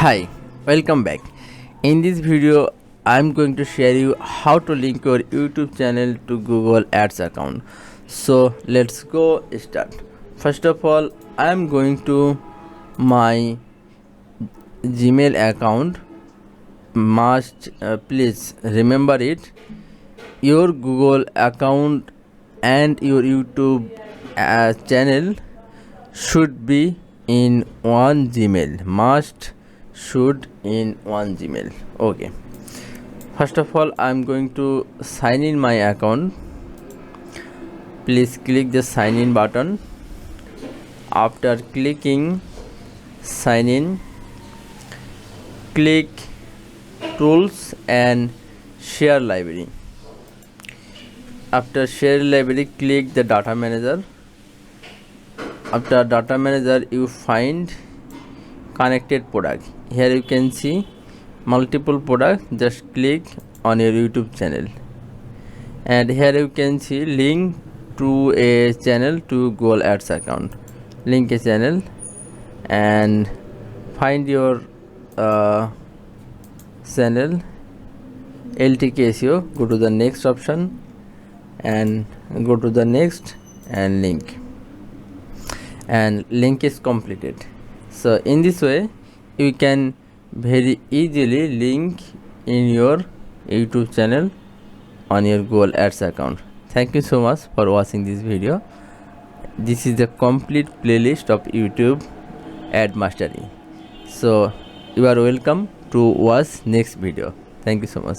Hi, welcome back. In this video, I'm going to share you how to link your YouTube channel to Google Ads account. So let's go start. First of all, I'm going to my Gmail account. Must please remember it. Your Google account and your YouTube channel should be in one Gmail. Should in one Gmail. Okay. First of all, I'm going to sign in my account. Please click the sign in button. After clicking sign in, click tools and share library. After share library, click the data manager. After data manager, you find connected product. Here you can see multiple products. Just click on your YouTube channel, and here you can see link to a channel to Google Ads account. Link a channel and find your channel LTK SEO. Go to the next option and go to the next and link, and link is completed. So in this way you can very easily link in your YouTube channel on your Google Ads account. Thank you so much for watching this video. This is the complete playlist of YouTube ad mastery. So you are welcome to watch next video. Thank you so much.